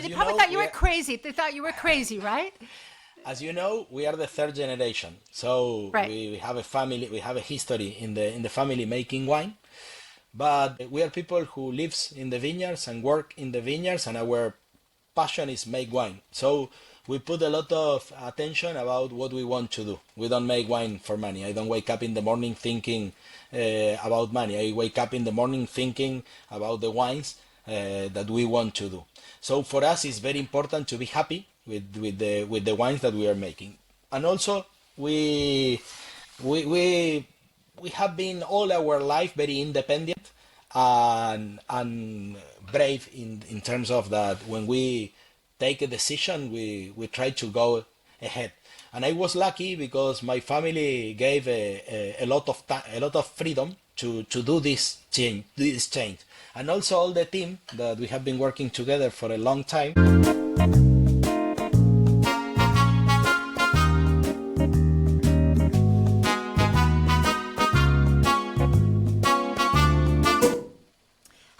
mean, they probably thought you were crazy. They thought you were crazy, right? As you know, we are the third generation, so Right. we have a family, we have a history in the family making wine. But we are people who lives in the vineyards and work in the vineyards, and our passion is make wine. So we put a lot of attention about what we want to do. We don't make wine for money. I don't wake up in the morning thinking about money. I wake up in the morning thinking about the wines that we want to do. So for us, it's very important to be happy with the wines that we are making. And also, we we have been all our life very independent and brave in terms of that when we take a decision we try to go ahead. And I was lucky because my family gave a lot of a lot of freedom to do this change, and also all the team that we have been working together for a long time.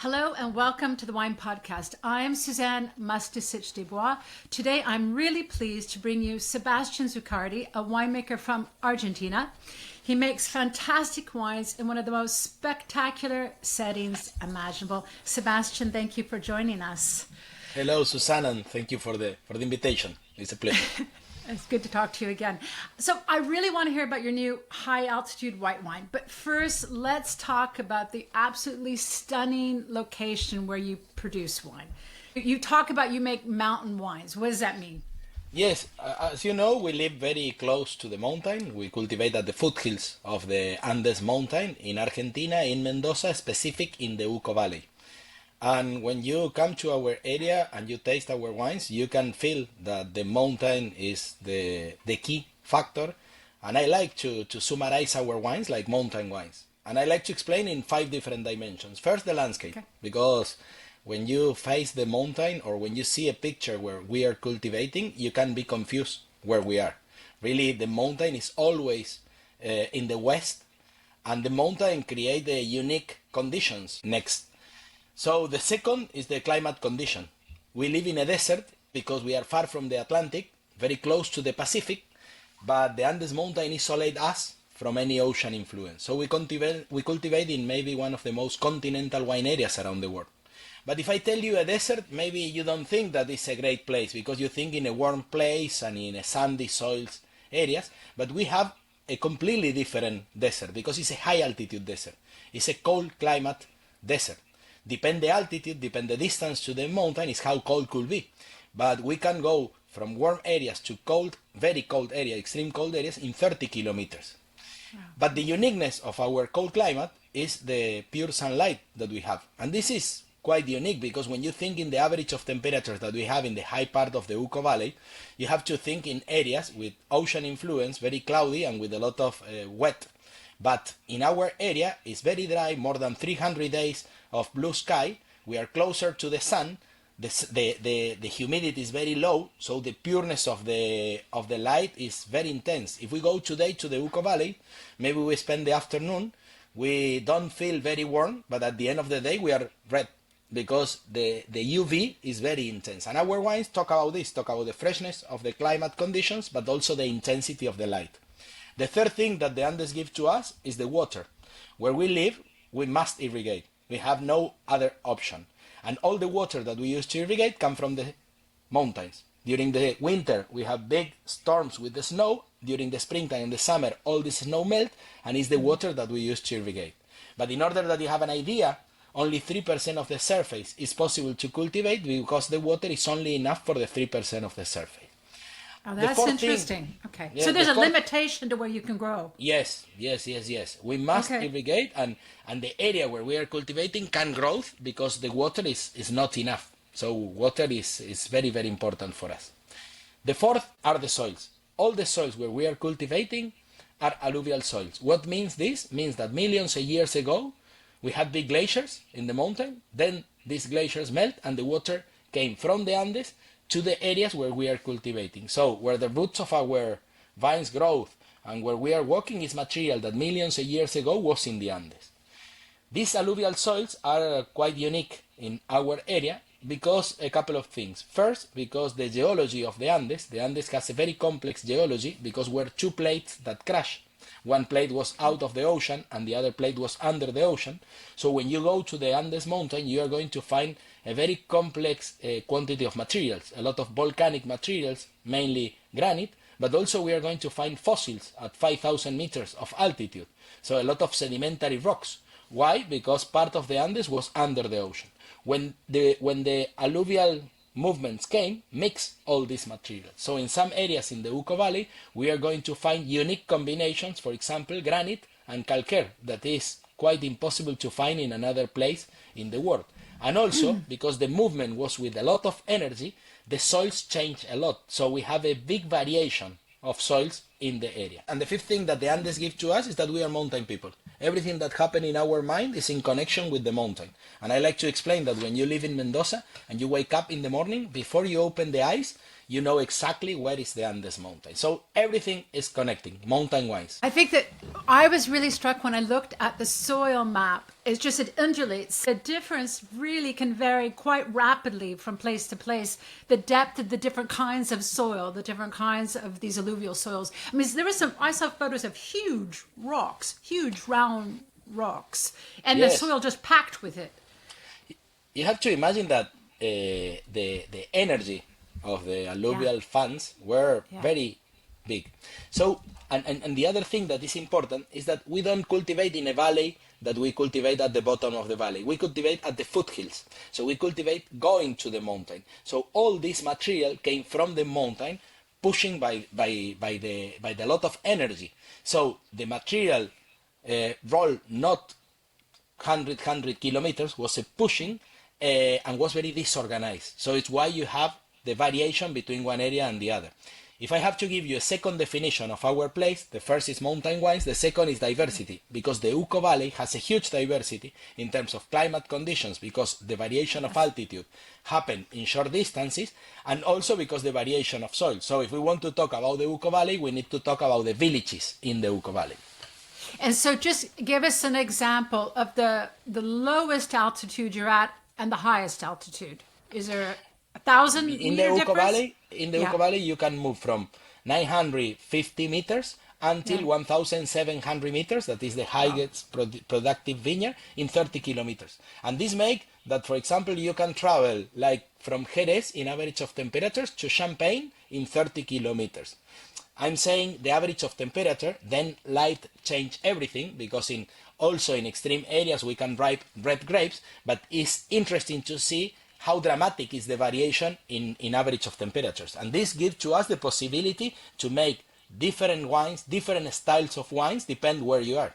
Hello and welcome to the Wine Podcast. I'm Suzanne Mustacich de Bois. Today I'm really pleased to bring you Sebastián Zuccardi, a winemaker from Argentina. He makes fantastic wines in one of the most spectacular settings imaginable. Sebastián, thank you for joining us. Hello, Suzanne, and thank you for the invitation. It's a pleasure. It's good to talk to you again. So I really want to hear about your new high altitude white wine. But first, let's talk about the absolutely stunning location where you produce wine. You talk about you make mountain wines. What does that mean? Yes, as you know, we live very close to the mountain. We cultivate at the foothills of the Andes mountain in Argentina, in Mendoza, specific in the Uco Valley. And when you come to our area and you taste our wines, you can feel that the mountain is the key factor. And I like to summarize our wines like mountain wines. And I like to explain in 5 different dimensions. First, the landscape, okay. Because when you face the mountain or when you see a picture where we are cultivating, you can be confused where we are. Really, the mountain is always in the west, and the mountain creates the unique conditions next. So the second is the climate condition. We live in a desert because we are far from the Atlantic, very close to the Pacific, but the Andes mountain isolates us from any ocean influence. So we cultivate in maybe one of the most continental wine areas around the world. But if I tell you a desert, maybe you don't think that it's a great place because you think in a warm place and in a sandy soils areas, but we have a completely different desert because it's a high altitude desert. It's a cold climate desert. Depend the altitude, depend the distance to the mountain is how cold could be. But we can go from warm areas to cold, very cold areas, extreme cold areas in 30 kilometers. Wow. But the uniqueness of our cold climate is the pure sunlight that we have. And this is quite unique because when you think in the average of temperatures that we have in the high part of the Uco Valley, you have to think in areas with ocean influence, very cloudy and with a lot of wet. But in our area, it's very dry, more than 300 days of blue sky. We are closer to the sun. The humidity is very low, so the pureness of the light is very intense. If we go today to the Uco Valley, maybe we spend the afternoon, we don't feel very warm, but at the end of the day we are red because the UV is very intense. And our wines talk about this, talk about the freshness of the climate conditions, but also the intensity of the light. The third thing that the Andes give to us is the water. Where we live, we must irrigate. We have no other option. And all the water that we use to irrigate come from the mountains. During the winter, we have big storms with the snow. During the springtime and the summer, all the snow melt, and it's the water that we use to irrigate. But in order that you have an idea, only 3% of the surface is possible to cultivate because the water is only enough for the 3% of the surface. Oh, that's interesting. Okay. Yeah, so there's a limitation to where you can grow. Yes. We must irrigate, and the area where we are cultivating can grow because the water is not enough. So water is very, very important for us. The fourth are the soils. All the soils where we are cultivating are alluvial soils. What means this? Means that millions of years ago, we had big glaciers in the mountain. Then these glaciers melt and the water came from the Andes to the areas where we are cultivating. So where the roots of our vines grow and where we are walking is material that millions of years ago was in the Andes. These alluvial soils are quite unique in our area because a couple of things. First, because the geology of the Andes has a very complex geology because we're two plates that crash. One plate was out of the ocean and the other plate was under the ocean. So when you go to the Andes mountain, you are going to find a very complex quantity of materials, a lot of volcanic materials, mainly granite, but also we are going to find fossils at 5,000 meters of altitude. So a lot of sedimentary rocks. Why? Because part of the Andes was under the ocean. When the alluvial movements came, mix all these materials. So in some areas in the Uco Valley, we are going to find unique combinations, for example, granite and calcaire, that is quite impossible to find in another place in the world. And also, because the movement was with a lot of energy, the soils change a lot. So we have a big variation of soils in the area. And the fifth thing that the Andes give to us is that we are mountain people. Everything that happens in our mind is in connection with the mountain. And I like to explain that when you live in Mendoza and you wake up in the morning, before you open the eyes, you know exactly where is the Andes mountain. So everything is connecting, mountain-wise. I think that I was really struck when I looked at the soil map. It's just, it undulates. The difference really can vary quite rapidly from place to place. The depth of the different kinds of soil, the different kinds of these alluvial soils. I mean, I saw photos of huge rocks, huge round rocks, and Yes. the soil just packed with it. You have to imagine that the energy of the alluvial fans were very big. So, and the other thing that is important is that we don't cultivate in a valley that we cultivate at the bottom of the valley. We cultivate at the foothills. So we cultivate going to the mountain. So all this material came from the mountain, pushing by the lot of energy. So the material rolled not 100 kilometers, was a pushing and was very disorganized. So it's why you have the variation between one area and the other. If I have to give you a second definition of our place, the first is mountain wines, the second is diversity, because the Uco Valley has a huge diversity in terms of climate conditions, because the variation of altitude happen in short distances, and also because the variation of soil. So if we want to talk about the Uco Valley, we need to talk about the villages in the Uco Valley. And so just give us an example of the lowest altitude you're at and the highest altitude. Is there 1,000 In the meter Uco difference? Valley, Uco Valley, you can move from 950 meters until 1,700 meters. That is the highest productive vineyard in 30 kilometers. And this makes that, for example, you can travel like from Jerez in average of temperatures to Champagne in 30 kilometers. I'm saying the average of temperature, then light change everything, because also in extreme areas we can ripe red grapes, but it's interesting to see how dramatic is the variation in average of temperatures. And this gives to us the possibility to make different wines, different styles of wines, depend where you are.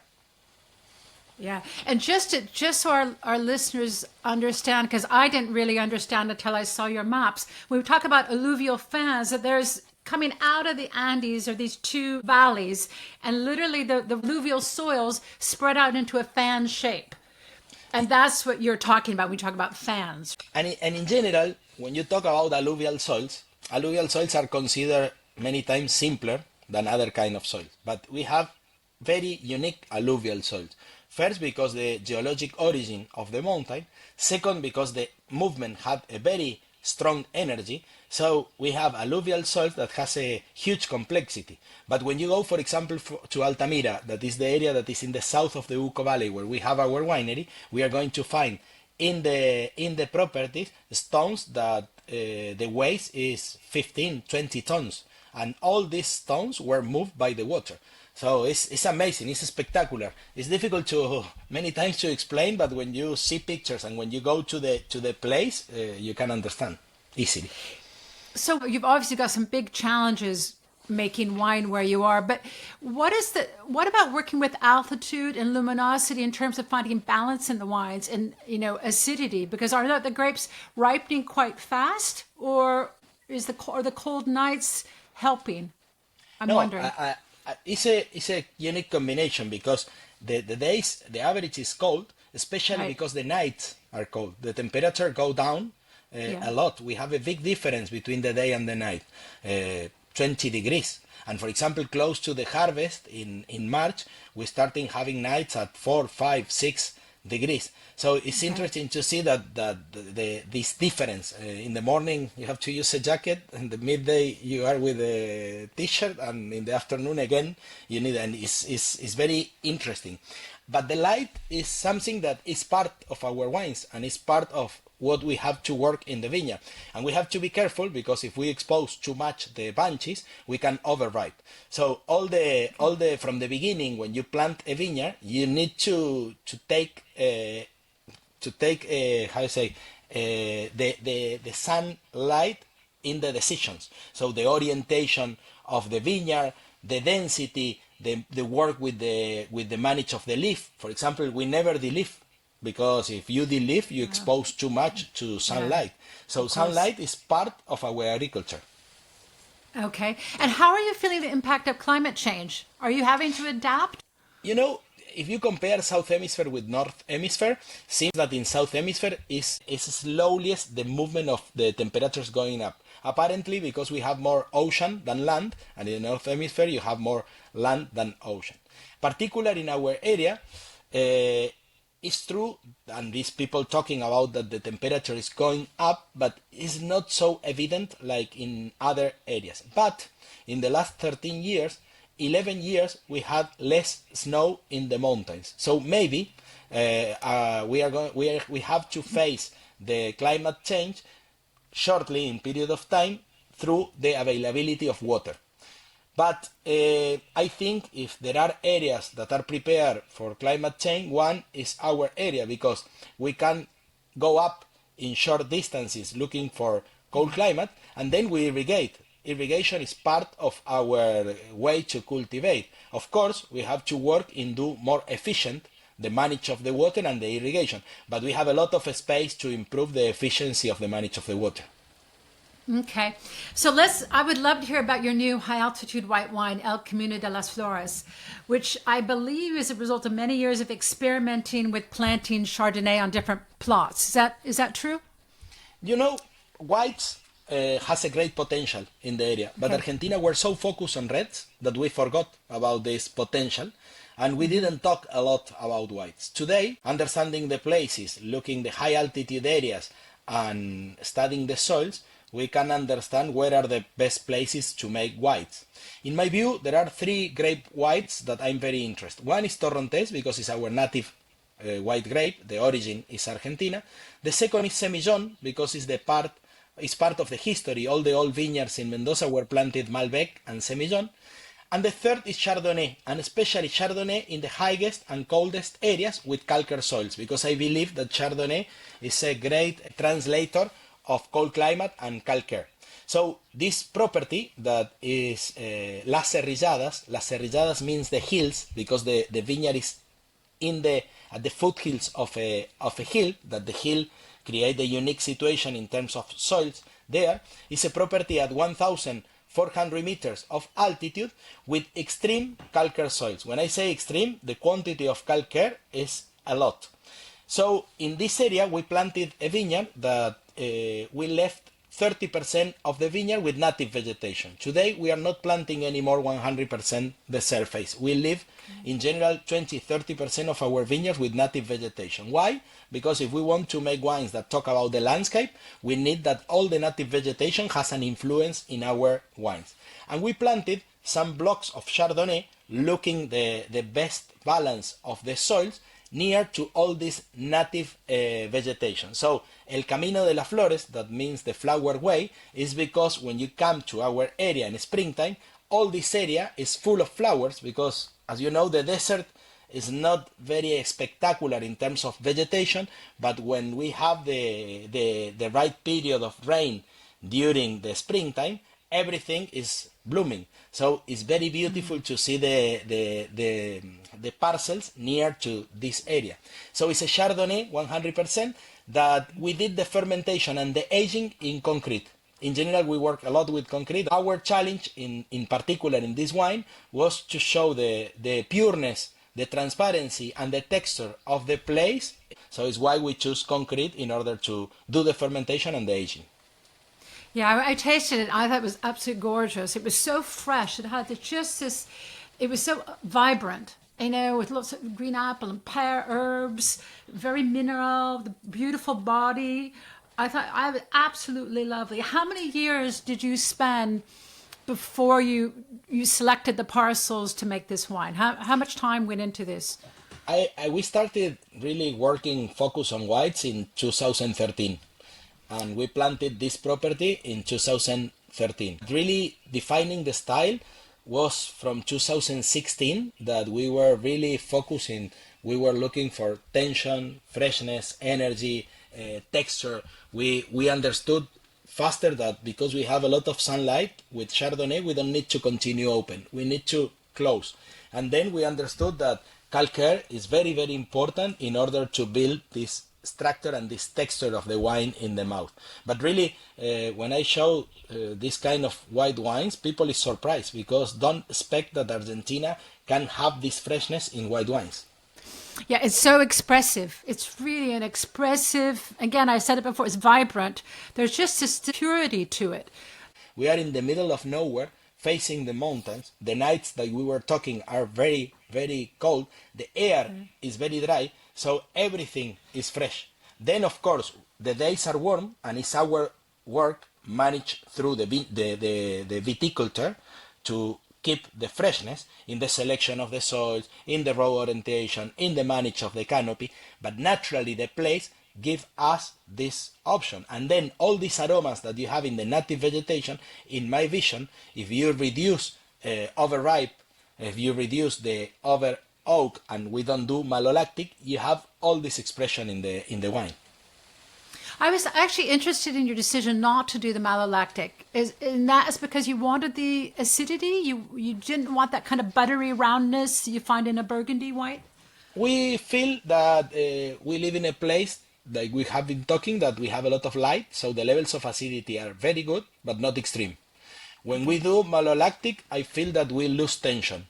Yeah, and just so our listeners understand, because I didn't really understand until I saw your maps, when we talk about alluvial fans, that there's coming out of the Andes are these two valleys, and literally the alluvial soils spread out into a fan shape. And that's what you're talking about when you talk about fans. And in general, when you talk about alluvial soils are considered many times simpler than other kind of soils. But we have very unique alluvial soils. First, because the geologic origin of the mountain. Second, because the movement had a very strong energy. So we have alluvial soils that has a huge complexity. But when you go, for example, to Altamira, that is the area that is in the south of the Uco Valley where we have our winery, we are going to find in the properties stones that the weight is 15-20 tons. And all these stones were moved by the water. So it's amazing, it's spectacular. It's difficult many times to explain, but when you see pictures and when you go to the place, you can understand easily. So you've obviously got some big challenges making wine where you are, but what about working with altitude and luminosity in terms of finding balance in the wines and, acidity? Because are the grapes ripening quite fast, or are the cold nights helping? I'm wondering. It's a unique combination, because the average is cold, especially because the nights are cold. The temperature go down a lot. We have a big difference between the day and the night, 20 degrees. And for example, close to the harvest in March, we're starting having nights at 4, 5, 6 degrees. So it's interesting to see that this difference. In the morning you have to use a jacket, in the midday you are with a t-shirt, and in the afternoon again you need. And it's very interesting. But the light is something that is part of our wines and is part of what we have to work in the vineyard. And we have to be careful, because if we expose too much the bunches, we can overripe. So all the from the beginning, when you plant a vineyard, you need to take how you say the sunlight in the decisions. So the orientation of the vineyard, the density, the work with the manage of the leaf. For example, we never de-leaf, because if you de-leaf, you expose too much to sunlight. So sunlight is part of our agriculture. Okay. And how are you feeling the impact of climate change? Are you having to adapt? You know, if you compare South Hemisphere with North Hemisphere, seems that in South Hemisphere is slowest the movement of the temperatures going up. Apparently because we have more ocean than land, and in the North Hemisphere you have more land than ocean. Particularly in our area, it's true, and these people talking about that the temperature is going up, but it's not so evident like in other areas. But in the last 13 years, 11 years, we had less snow in the mountains. So maybe we have to face the climate change shortly in period of time through the availability of water. But I think if there are areas that are prepared for climate change, one is our area, because we can go up in short distances looking for cold climate, and then we irrigate. Irrigation is part of our way to cultivate. Of course, we have to work in do more efficient the manage of the water and the irrigation, but we have a lot of space to improve the efficiency of the manage of the water. Okay. So I would love to hear about your new high altitude white wine, El Camino de las Flores, which I believe is a result of many years of experimenting with planting Chardonnay on different plots. Is that true? You know, whites has a great potential in the area, but Argentina were so focused on reds that we forgot about this potential, and we didn't talk a lot about whites. Today, understanding the places, looking the high altitude areas, and studying the soils, we can understand where are the best places to make whites. In my view, there are three grape whites that I'm very interested. One is Torrontés, because it's our native white grape. The origin is Argentina. The second is Semillon, because it's part of the history. All the old vineyards in Mendoza were planted Malbec and Semillon. And the third is Chardonnay, and especially Chardonnay in the highest and coldest areas with calcaire soils, because I believe that Chardonnay is a great translator of cold climate and calcaire. So this property that is Las Cerrilladas means the hills, because the vineyard is at the foothills of a hill, that the hill create a unique situation in terms of soils. There is a property at 1,400 meters of altitude with extreme calcaire soils. When I say extreme, the quantity of calcaire is a lot. So in this area we planted a vineyard that we left 30% of the vineyard with native vegetation. Today we are not planting anymore 100% the surface. We leave in general 20-30% of our vineyards with native vegetation. Why? Because if we want to make wines that talk about the landscape, we need that all the native vegetation has an influence in our wines. And we planted some blocks of Chardonnay looking the best balance of the soils near to all this native vegetation. So El Camino de las Flores, that means the flower way, is because when you come to our area in springtime, all this area is full of flowers, because as you know, the desert is not very spectacular in terms of vegetation, but when we have the right period of rain during the springtime, everything is blooming. So it's very beautiful to see the parcels near to this area. So it's a Chardonnay 100% that we did the fermentation and the aging in concrete. In general, we work a lot with concrete. Our challenge in particular in this wine was to show the pureness, the transparency and the texture of the place. So it's why we choose concrete in order to do the fermentation and the aging. Yeah, I tasted it. I thought it was absolutely gorgeous. It was so fresh. It had just this, it was so vibrant. with lots of green apple and pear herbs, very mineral, the beautiful body. I thought I was absolutely lovely. How many years did you spend before you selected the parcels to make this wine? How much time went into this? We started really working focus on whites in 2013, and we planted this property in 2013. Really defining the style was from 2016 that we were really focusing. We were looking for tension, freshness, energy, texture. We understood faster that because we have a lot of sunlight with Chardonnay, we don't need to continue open. We need to close. And then we understood that calcaire is very, very important in order to build this structure and this texture of the wine in the mouth. But really, when I show this kind of white wines, people is surprised because don't expect that Argentina can have this freshness in white wines. Yeah, it's so expressive. It's really an expressive, again, I said it before, it's vibrant. There's just this purity to it. We are in the middle of nowhere, facing the mountains. The nights that we were talking are very, very cold. The air is very dry, so everything is fresh. Then, of course, the days are warm, and it's our work managed through the viticulture to keep the freshness in the selection of the soils, in the row orientation, in the manage of the canopy, but naturally the place give us this option. And then all these aromas that you have in the native vegetation, in my vision, if you reduce overripe, if you reduce the over oak and we don't do malolactic, you have all this expression in the wine. I was actually interested in your decision not to do the malolactic. And that is because you wanted the acidity? You didn't want that kind of buttery roundness you find in a Burgundy white? We feel that we live in a place, like we have been talking, that we have a lot of light, so the levels of acidity are very good, but not extreme. When we do malolactic, I feel that we lose tension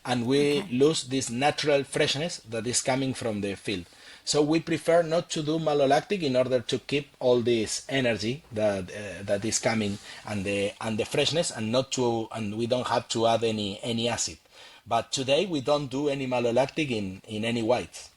and we lose this natural freshness that is coming from the field. So we prefer not to do malolactic in order to keep all this energy that is coming and the freshness, and we don't have to add any acid. But today we don't do any malolactic in any whites.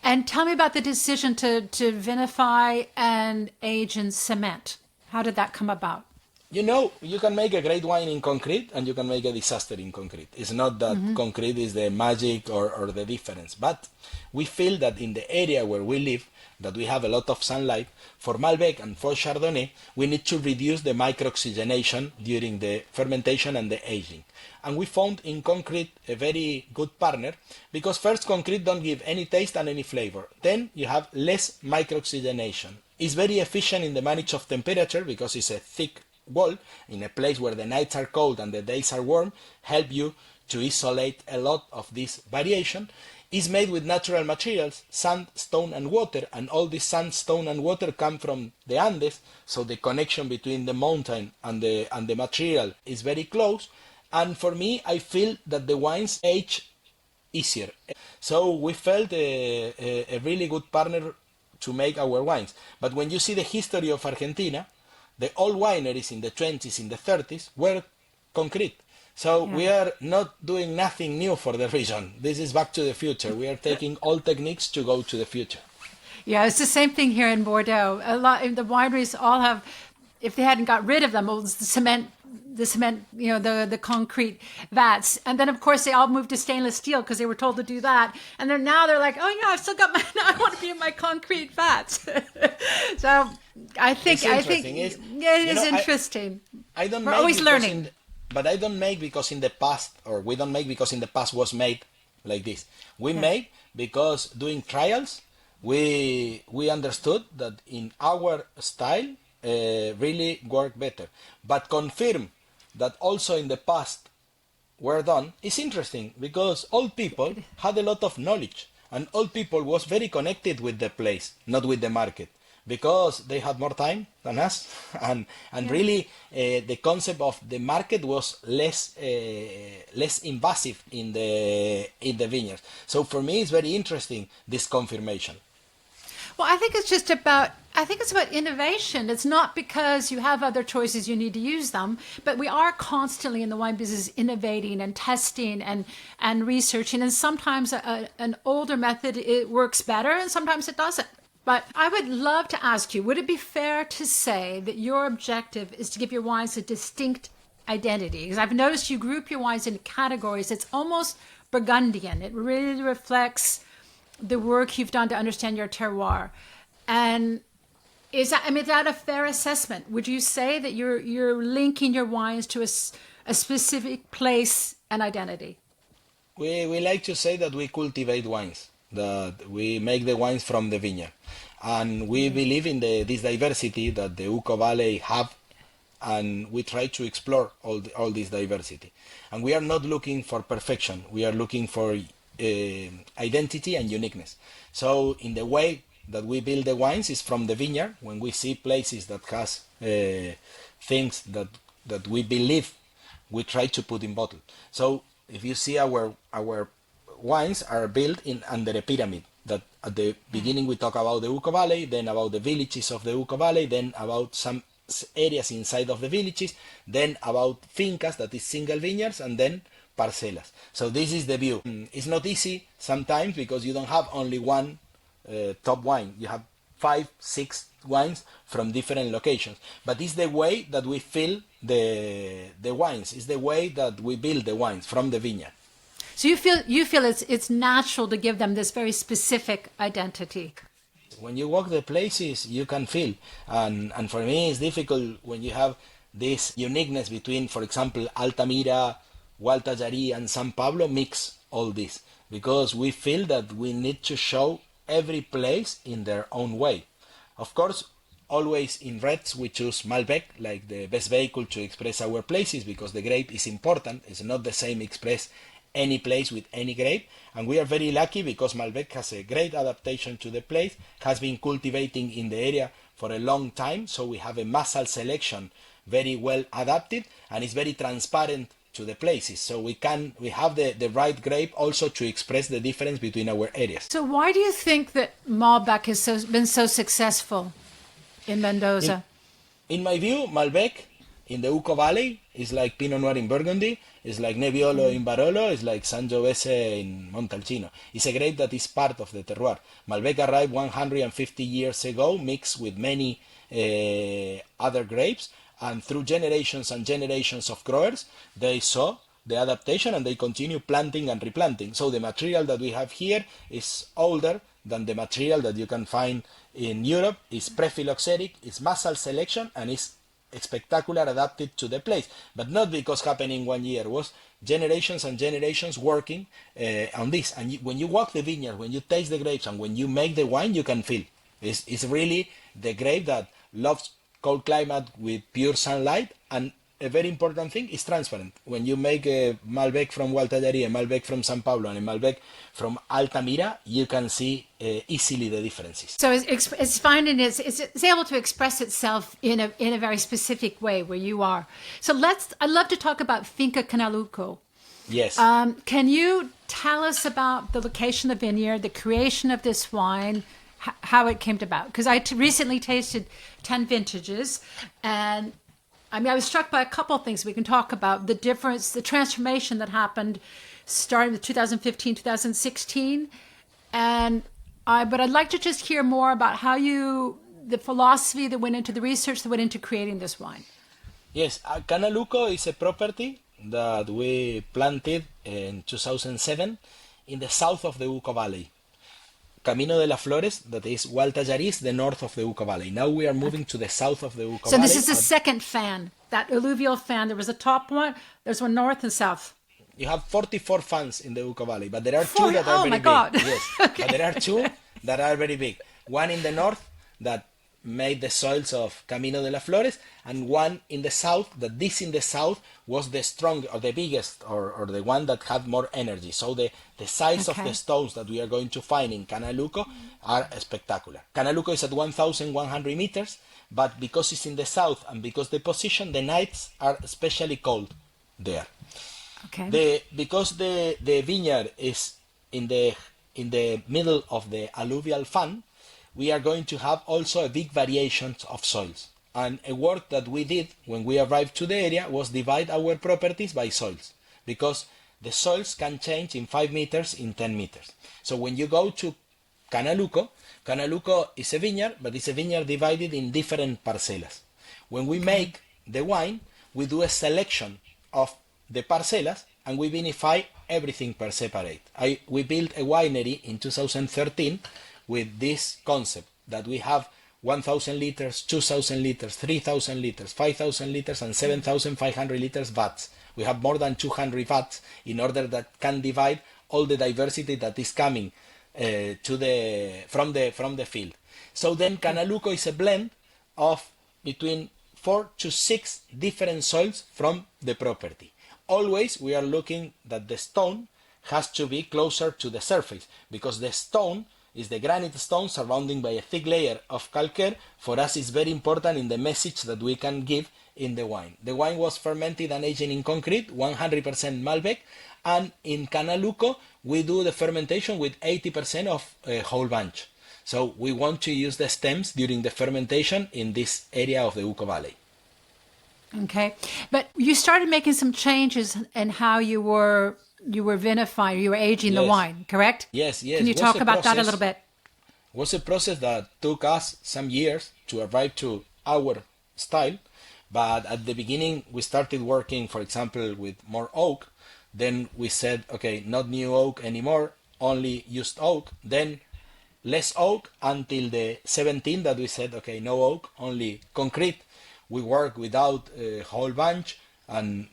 And tell me about the decision to vinify and age in cement. How did that come about? You know, you can make a great wine in concrete and you can make a disaster in concrete. It's not that concrete is the magic or the difference, but we feel that in the area where we live, that we have a lot of sunlight, for Malbec and for Chardonnay, we need to reduce the microoxygenation during the fermentation and the aging. And we found in concrete a very good partner, because first, concrete don't give any taste and any flavor. Then you have less microoxygenation. It's very efficient in the manage of temperature because it's a thick wall in a place where the nights are cold and the days are warm, help you to isolate a lot of this variation. Is made with natural materials, sand, stone and water, and all this sand, stone and water come from the Andes, so the connection between the mountain and the material is very close. And for me, I feel that the wines age easier. So we felt a really good partner to make our wines. But when you see the history of Argentina, the old wineries in the 20s, in the 30s were concrete. So we are not doing nothing new for the region. This is back to the future. We are taking old techniques to go to the future. Yeah, it's the same thing here in Bordeaux. A lot the wineries all have, if they hadn't got rid of them, it was the cement, the concrete vats. And then of course they all moved to stainless steel because they were told to do that. And then now they're like, oh yeah, I've still got I want to be in my concrete vats. So I think it is interesting. I don't We're always learning. But I don't make because in the past, or we don't make because in the past was made like this. We made because doing trials, we understood that in our style really worked better. But confirm that also in the past were done is interesting, because old people had a lot of knowledge, and old people was very connected with the place, not with the market, because they had more time than us, and really the concept of the market was less invasive in the vineyards. So for me, it's very interesting, this confirmation. Well, I think it's about innovation. It's not because you have other choices you need to use them, but we are constantly in the wine business innovating and testing and researching. And sometimes an older method, it works better and sometimes it doesn't. But I would love to ask you, would it be fair to say that your objective is to give your wines a distinct identity? Because I've noticed you group your wines into categories. It's almost Burgundian. It really reflects the work you've done to understand your terroir. And is that a fair assessment? Would you say that you're linking your wines to a specific place and identity? We like to say that we cultivate wines, that we make the wines from the vineyard. And we believe in this diversity that the Uco Valley have, and we try to explore all this diversity. And we are not looking for perfection, we are looking for identity and uniqueness. So in the way that we build the wines is from the vineyard. When we see places that has things that we believe, we try to put in bottle. So if you see our wines are built under a pyramid. That at the beginning we talk about the Uco Valley, then about the villages of the Uco Valley, then about some areas inside of the villages, then about fincas, that is single vineyards, and then parcelas. So this is the view. It's not easy sometimes because you don't have only one top wine. You have 5, 6 wines from different locations. But it's the way that we fill the wines. It's the way that we build the wines from the vineyard. So you feel it's natural to give them this very specific identity. When you walk the places, you can feel, and for me it's difficult when you have this uniqueness between, for example, Altamira, Gualtallarí, and San Pablo mix all this, because we feel that we need to show every place in their own way. Of course, always in reds we choose Malbec like the best vehicle to express our places, because the grape is important. It's not the same express any place with any grape, and we are very lucky because Malbec has a great adaptation to the place, has been cultivating in the area for a long time, so we have a muscle selection very well adapted, and it's very transparent to the places, so we have the right grape also to express the difference between our areas. So why do you think that Malbec has been so successful in Mendoza? In my view, Malbec in the Uco Valley is like Pinot Noir in Burgundy, it's like Nebbiolo in Barolo, it's like Sangiovese in Montalcino. It's a grape that is part of the terroir. Malbec arrived 150 years ago, mixed with many other grapes, and through generations and generations of growers, they saw the adaptation and they continue planting and replanting. So the material that we have here is older than the material that you can find in Europe. It's prephyloxeric, it's muscle selection, and it's spectacular adapted to the place, but not because happening 1 year. It was generations and generations working on this. And when you walk the vineyard, when you taste the grapes, and when you make the wine, you can feel it's really the grape that loves cold climate with pure sunlight. And a very important thing is transparent. When you make a Malbec from Gualtallarí, a Malbec from San Pablo, and a Malbec from Altamira, you can see easily the differences. So it's finding it's able to express itself in a very specific way where you are. So I'd love to talk about Finca Canaluco. Yes. Can you tell us about the location of the vineyard, the creation of this wine, how it came about? Because I recently tasted 10 vintages, and I was struck by a couple of things we can talk about. The difference, the transformation that happened starting with 2015, 2016. But I'd like to just hear more about the philosophy that went into the research that went into creating this wine. Yes, Canaluco is a property that we planted in 2007 in the south of the Uco Valley. Camino de las Flores, that is Gualtallarí, is the north of the Uco Valley. Now we are moving to the south of the Uco Valley. So this is the second fan, that alluvial fan. There was a top one, there's one north and south. You have 44 fans in the Uco Valley, but there are two that are very big. God. Yes, okay. But there are two that are very big. One in the north that made the soils of Camino de las Flores, and one in the south, that this in the south was the strong or the biggest or the one that had more energy. So the size of the stones that we are going to find in Canaluco are spectacular. Canaluco is at 1,100 meters, but because it's in the south and because the position, the nights are especially cold there. Okay. Because the vineyard is in the middle of the alluvial fan, we are going to have also a big variations of soils. And a work that we did when we arrived to the area was divide our properties by soils, because the soils can change in 5 meters, in 10 meters. So when you go to Canaluco, Canaluco is a vineyard, but it's a vineyard divided in different parcelas. When we make the wine, we do a selection of the parcelas and we vinify everything per separate. We built a winery in 2013 with this concept that we have 1,000 liters, 2,000 liters, 3,000 liters, 5,000 liters, and 7,500 liters vats. We have more than 200 vats in order that can divide all the diversity that is coming from the field. So then Canaluco is a blend of between 4 to 6 different soils from the property. Always we are looking that the stone has to be closer to the surface, because the stone is the granite stone surrounding by a thick layer of calcaire. For us it's very important in the message that we can give in the wine. The wine was fermented and aged in concrete, 100% Malbec, and in Canaluco we do the fermentation with 80% of whole bunch. So we want to use the stems during the fermentation in this area of the Uco Valley. Okay, but you started making some changes in how you were vinifying, you were aging the wine, correct? Yes. Can you talk about that a little bit? It was a process that took us some years to arrive to our style, but at the beginning we started working, for example, with more oak. Then we said, okay, not new oak anymore, only used oak. Then less oak until the 17 that we said, okay, no oak, only concrete. We work without a whole bunch, and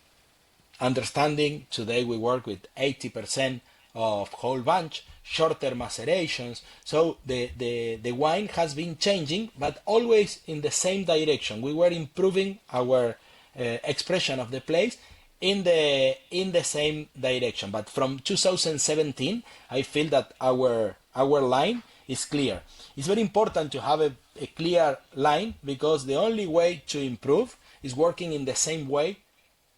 understanding today we work with 80% of whole bunch, shorter macerations. So the wine has been changing, but always in the same direction. We were improving our expression of the place in the same direction. But from 2017, I feel that our line is clear. It's very important to have a clear line, because the only way to improve is working in the same way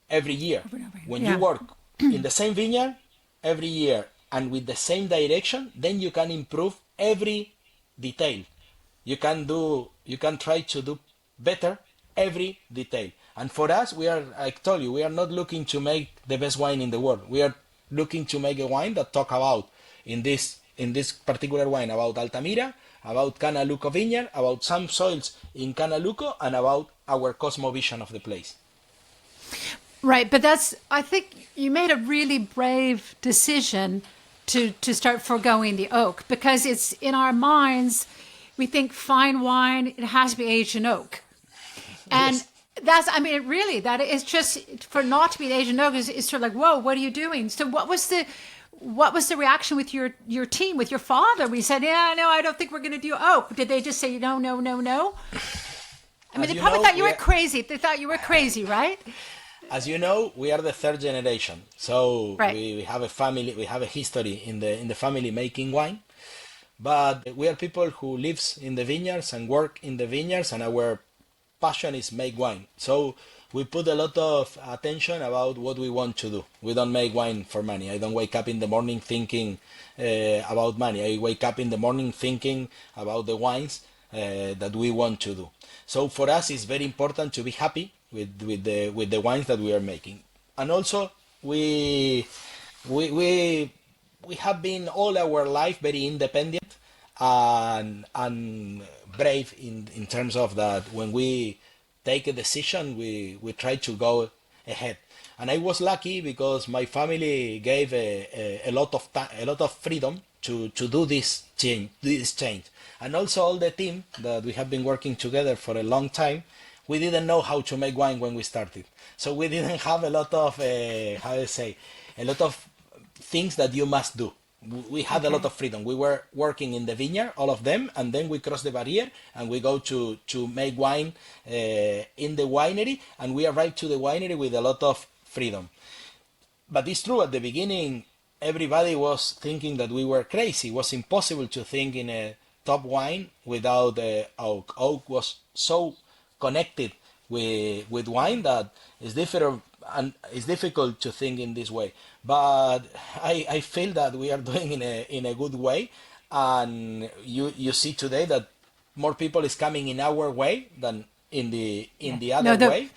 every year. When you work in the same vineyard every year and with the same direction, then you can improve every detail. You can try to do better every detail. And for us, I told you, we are not looking to make the best wine in the world. We are looking to make a wine that talk about, in this particular wine, about Altamira, about Canaluco vineyard, about some soils in Canaluco, and about our cosmovision of the place. Right, but I think you made a really brave decision to start foregoing the oak, because it's in our minds, we think fine wine, it has to be aged in oak. And yes. That is just, for not to be aged in oak is sort of like, whoa, what are you doing? So what was the reaction with your team, with your father? We said, yeah, no, I don't think we're going to do oak. Did they just say, no? I mean, they probably thought you were crazy. They thought you were crazy, right? As you know, we are the third generation. So right. we have a family, we have a history in the family making wine. But we are people who lives in the vineyards and work in the vineyards, and our passion is make wine. So we put a lot of attention about what we want to do. We don't make wine for money. I don't wake up in the morning thinking about money. I wake up in the morning thinking about the wines that we want to do. So for us, it's very important to be happy with the wines that we are making. And also, we have been all our life very independent and brave in terms of that. When we take a decision, we try to go ahead. And I was lucky because my family gave a lot of freedom to do this change. And also all the team that we have been working together for a long time, we didn't know how to make wine when we started. So we didn't have a lot of things that you must do. We had a lot of freedom. We were working in the vineyard, all of them, and then we cross the barrier and we go to make wine in the winery, and we arrived to the winery with a lot of freedom. But it's true, at the beginning, everybody was thinking that we were crazy. It was impossible to think in a top wine without oak. Oak was so connected with wine that it's different. And it's difficult to think in this way, but I feel that we are doing in a good way, and you see today that more people is coming in our way than in the No, other way.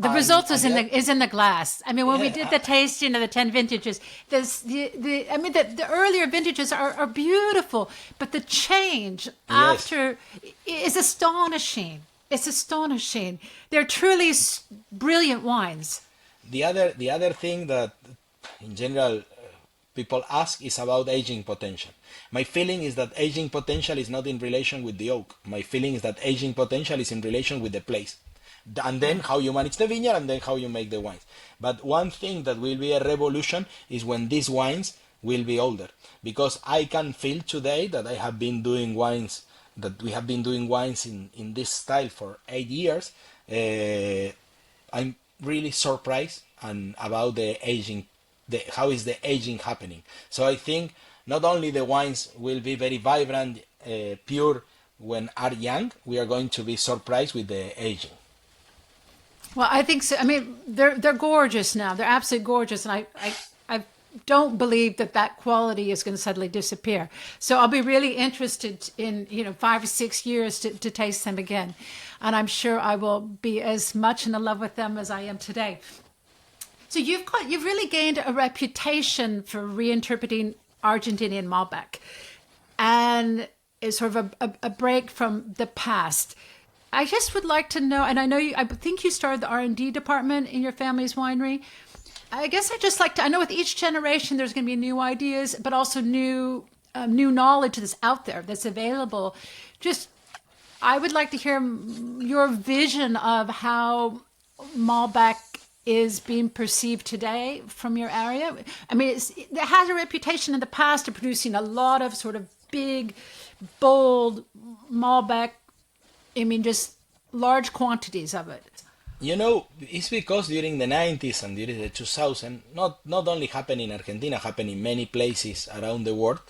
the And, result is and in the glass. I mean, when we yeah, did the tasting of the 10 vintages, the earlier vintages are beautiful, but the change yes. after is astonishing. It's astonishing. They're truly brilliant wines. The other thing that in general people ask is about aging potential. My feeling is that aging potential is not in relation with the oak. My feeling is that aging potential is in relation with the place. And then how you manage the vineyard, and then how you make the wines. But one thing that will be a revolution is when these wines will be older. Because I can feel today that we have been doing wines in this style for 8 years. I'm really surprised and about the aging, how is the aging happening. So I think not only the wines will be very vibrant, pure when are young, we are going to be surprised with the aging. Well, I think so. I mean, they're gorgeous now. They're absolutely gorgeous, and I don't believe that quality is going to suddenly disappear. So I'll be really interested in 5 or 6 years to taste them again, and I'm sure I will be as much in love with them as I am today. So you've really gained a reputation for reinterpreting Argentinian Malbec, and it's sort of a break from the past. I just would like to know, and I think you started the R&D department in your family's winery. I guess I'd just like to, I know with each generation there's going to be new ideas, but also new knowledge that's out there, that's available. Just, I would like to hear your vision of how Malbec is being perceived today from your area. I mean, it has a reputation in the past of producing a lot of sort of big, bold Malbec. I mean, just large quantities of it. It's because during the 90s and during the 2000s, not only happened in Argentina, happened in many places around the world,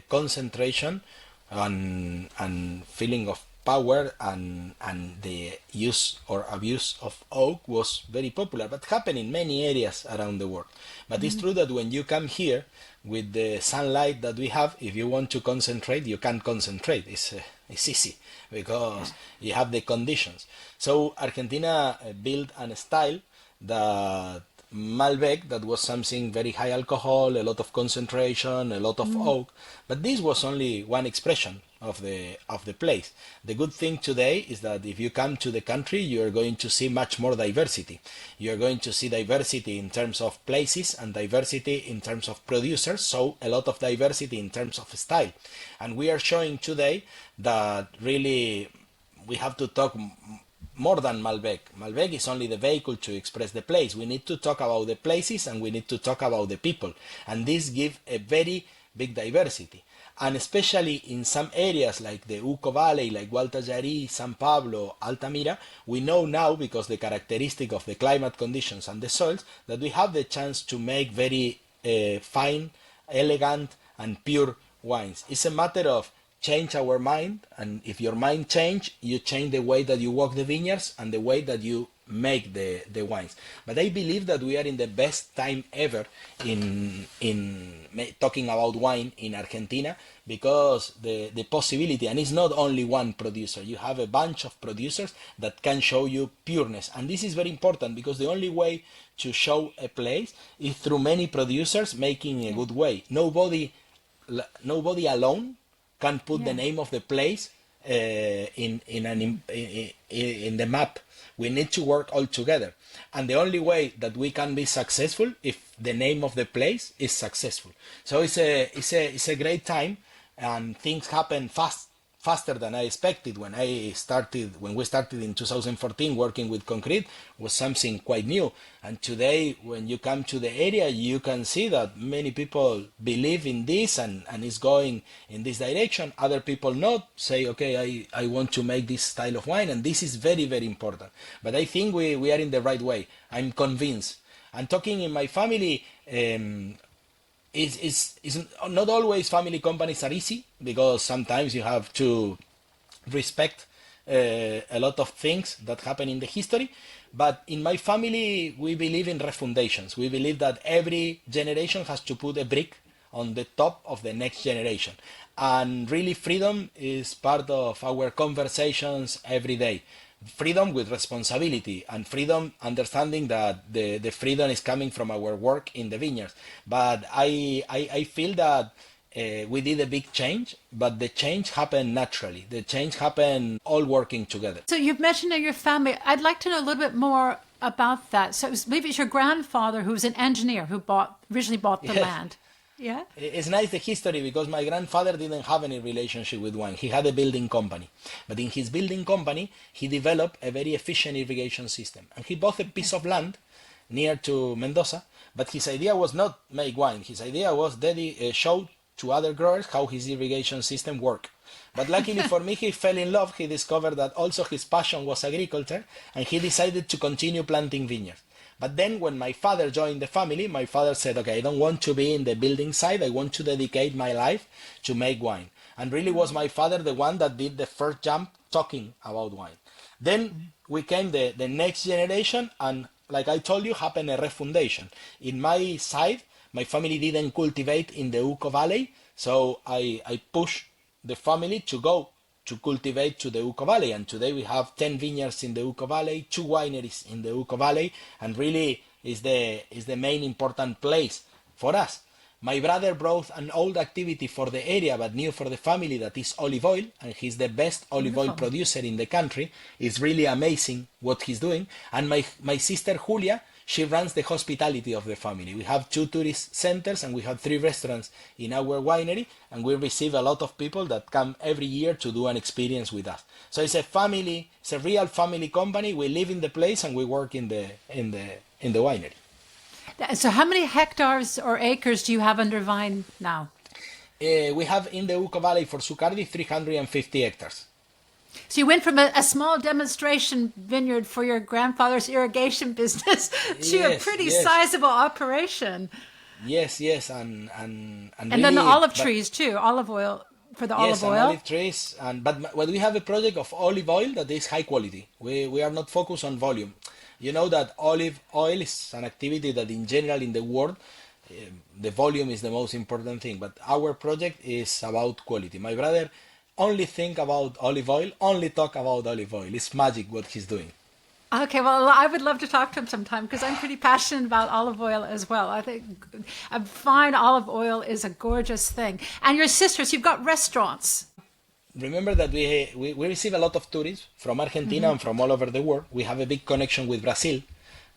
concentration and feeling of power and the use or abuse of oak was very popular, but happened in many areas around the world. But it's true that when you come here with the sunlight that we have, if you want to concentrate, you can concentrate. It's easy because you have the conditions. So Argentina built a style that Malbec, that was something very high alcohol, a lot of concentration, a lot of oak, but this was only one expression of the place. The good thing today is that if you come to the country, you are going to see much more diversity. You are going to see diversity in terms of places and diversity in terms of producers, so a lot of diversity in terms of style. And we are showing today that really we have to talk more than Malbec. Malbec is only the vehicle to express the place. We need to talk about the places and we need to talk about the people. And this gives a very big diversity. And especially in some areas like the Uco Valley, like Gualtallarí, San Pablo, Altamira, we know now, because the characteristic of the climate conditions and the soils, that we have the chance to make very fine, elegant and pure wines. It's a matter of change our mind, and if your mind change, you change the way that you walk the vineyards and the way that you make the wines. But I believe that we are in the best time ever in talking about wine in Argentina, because the possibility, and it's not only one producer, you have a bunch of producers that can show you pureness. And this is very important, because the only way to show a place is through many producers making a good way. Nobody alone can put the name of the place in the map. We need to work all together, and the only way that we can be successful if the name of the place is successful. So it's a great time, and things happen faster than I expected. When we started in 2014 working with concrete, was something quite new. And today, when you come to the area, you can see that many people believe in this and is going in this direction. Other people not, say, okay, I want to make this style of wine, and this is very, very important. But I think we are in the right way. I'm convinced. And talking in my family, is not always family companies are easy, because sometimes you have to respect a lot of things that happen in the history. But in my family, we believe in refundations. We believe that every generation has to put a brick on the top of the next generation. And really, freedom is part of our conversations every day. Freedom with responsibility, and freedom understanding that the freedom is coming from our work in the vineyards. But I feel that we did a big change, but the change happened naturally. The change happened all working together. So you've mentioned in your family. I'd like to know a little bit more about that. So maybe it's your grandfather who was an engineer who originally bought the land. Yeah. It's nice the history, because my grandfather didn't have any relationship with wine. He had a building company. But in his building company, he developed a very efficient irrigation system. And he bought a piece of land near to Mendoza. But his idea was not make wine. His idea was show to other growers how his irrigation system worked. But luckily for me, he fell in love. He discovered that also his passion was agriculture, and he decided to continue planting vineyards. But then when my father joined the family, my father said, okay, I don't want to be in the building side. I want to dedicate my life to make wine. And really was my father the one that did the first jump talking about wine. Then we came the next generation, and like I told you, happened a refundation. In my side, my family didn't cultivate in the Uco Valley, so I pushed the family to go to cultivate to the Uco Valley, and today we have 10 vineyards in the Uco Valley, 2 wineries in the Uco Valley, and really is the main important place for us. My brother brought an old activity for the area but new for the family, that is olive oil, and he's the best olive oil producer in the country. It's really amazing what he's doing. And my sister Julia, she runs the hospitality of the family. We have 2 tourist centers and we have 3 restaurants in our winery, and we receive a lot of people that come every year to do an experience with us. So it's a family, it's a real family company. We live in the place and we work in the winery. So how many hectares or acres do you have under vine now? We have in the Uco Valley for Zuccardi 350 hectares. So you went from a small demonstration vineyard for your grandfather's irrigation business to a pretty sizable operation. Yes, and then really, the olive trees too, olive oil for the olive oil. Yes, olive trees, but we have a project of olive oil that is high quality. We are not focused on volume. You know that olive oil is an activity that in general in the world, the volume is the most important thing. But our project is about quality. My brother only think about olive oil, only talk about olive oil. It's magic what he's doing. Okay, well, I would love to talk to him sometime, because I'm pretty passionate about olive oil as well. I think fine olive oil is a gorgeous thing. And your sisters, you've got restaurants. Remember that we receive a lot of tourists from Argentina and from all over the world. We have a big connection with Brazil.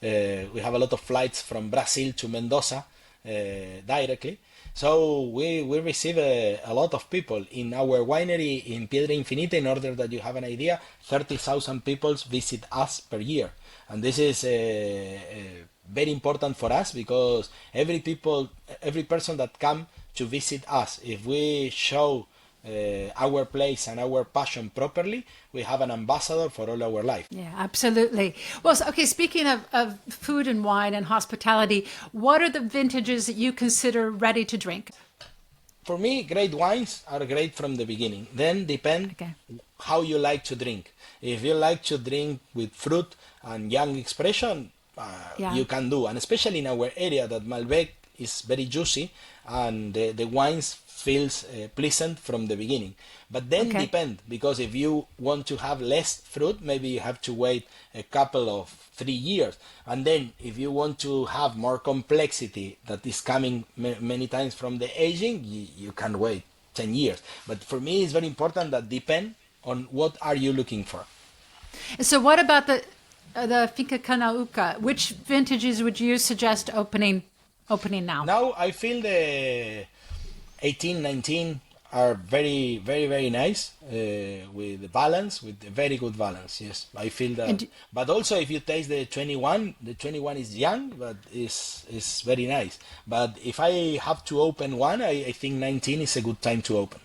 We have a lot of flights from Brazil to Mendoza directly. So we receive a lot of people. In our winery in Piedra Infinita, in order that you have an idea, 30,000 people visit us per year. And this is very important for us, because every person that come to visit us, if we show our place and our passion properly, we have an ambassador for all our life. Yeah, absolutely. Well, so, okay, speaking of food and wine and hospitality, what are the vintages that you consider ready to drink? For me, great wines are great from the beginning. Then depend how you like to drink. If you like to drink with fruit and young expression, you can do. And especially in our area, that Malbec is very juicy, and the wines feels pleasant from the beginning. But then depend, because if you want to have less fruit, maybe you have to wait a couple of 3 years. And then if you want to have more complexity that is coming many times from the aging, you can wait 10 years. But for me, it's very important that depend on what are you looking for. So what about the Finca Canaluco? Which vintages would you suggest opening now? Now I feel the 18, 19 are very, very, very nice with the balance, with a very good balance. Yes, I feel that. But also, if you taste the 21 is young, but is very nice. But if I have to open one, I think 19 is a good time to open.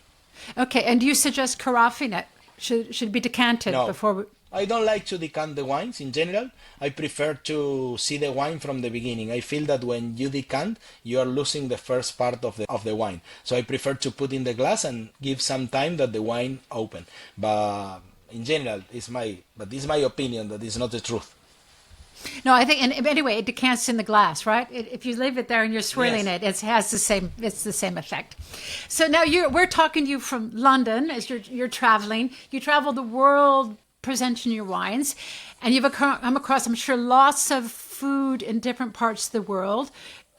Okay, and do you suggest carafing it? Should be decanted before? I don't like to decant the wines in general. I prefer to see the wine from the beginning. I feel that when you decant, you are losing the first part of the wine. So I prefer to put in the glass and give some time that the wine open. But in general, this is my opinion, that is not the truth. No, I think, and anyway, it decants in the glass, right? If you leave it there and you're swirling Yes. it, it has the same. It's the same effect. So now we're talking to you from London as you're traveling. You travel the world presenting your wines, and you've come across, I'm sure, lots of food in different parts of the world.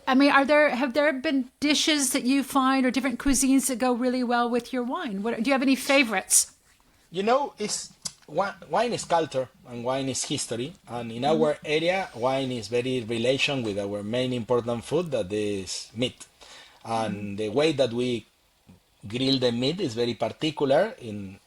I mean, have there been dishes that you find or different cuisines that go really well with your wine? Do you have any favorites? It's wine is culture and wine is history, and in our area, wine is very relation with our main important food, that is meat, and the way that we grill the meat is very particular in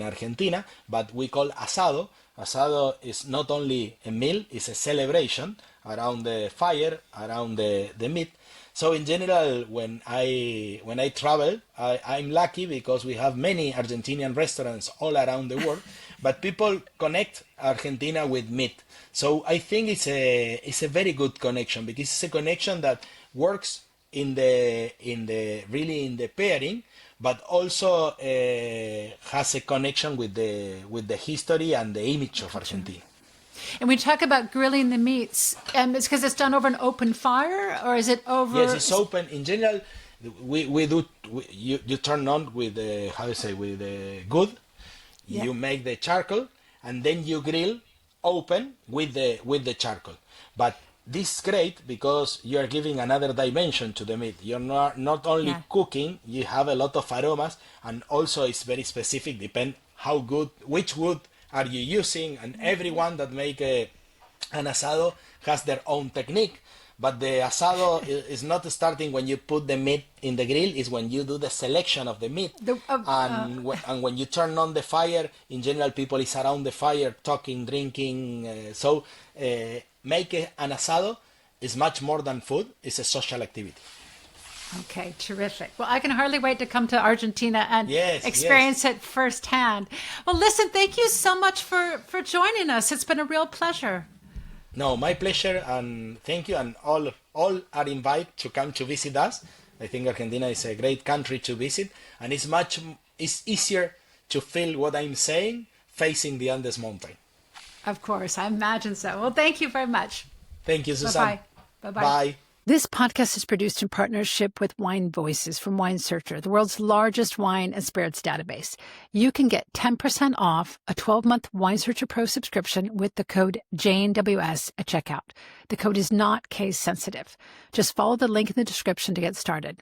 Argentina, but we call asado. Asado is not only a meal, it's a celebration around the fire, around the meat. So in general, when I travel, I'm lucky because we have many Argentinian restaurants all around the world, but people connect Argentina with meat. So I think it's a very good connection, because it's a connection that works in the pairing, but also has a connection with the history and the image of Argentina. And we talk about grilling the meats, and it's because it's done over an open fire, or is it over? Yes, it's open. In general, you turn on with the, how you say, with the good. Yeah. You make the charcoal, and then you grill open with the charcoal. But this is great because you are giving another dimension to the meat. You're not only cooking, you have a lot of aromas, and also it's very specific, depend which wood are you using, and everyone that make an asado has their own technique. But the asado is not starting when you put the meat in the grill, is when you do the selection of the meat. And when you turn on the fire, in general, people is around the fire talking, drinking. Make an asado is much more than food. It's a social activity. Okay, terrific. Well, I can hardly wait to come to Argentina and Yes, experience it firsthand. Well, listen, thank you so much for joining us. It's been a real pleasure. No, my pleasure, and thank you. And all are invited to come to visit us. I think Argentina is a great country to visit, and it's easier to feel what I'm saying facing the Andes mountain. Of course, I imagine so. Well, thank you very much. Thank you, Suzanne. Bye-bye. Bye-bye. Bye. This podcast is produced in partnership with Wine Voices from Wine Searcher, the world's largest wine and spirits database. You can get 10% off a 12-month Wine Searcher Pro subscription with the code JaneWS at checkout. The code is not case sensitive. Just follow the link in the description to get started.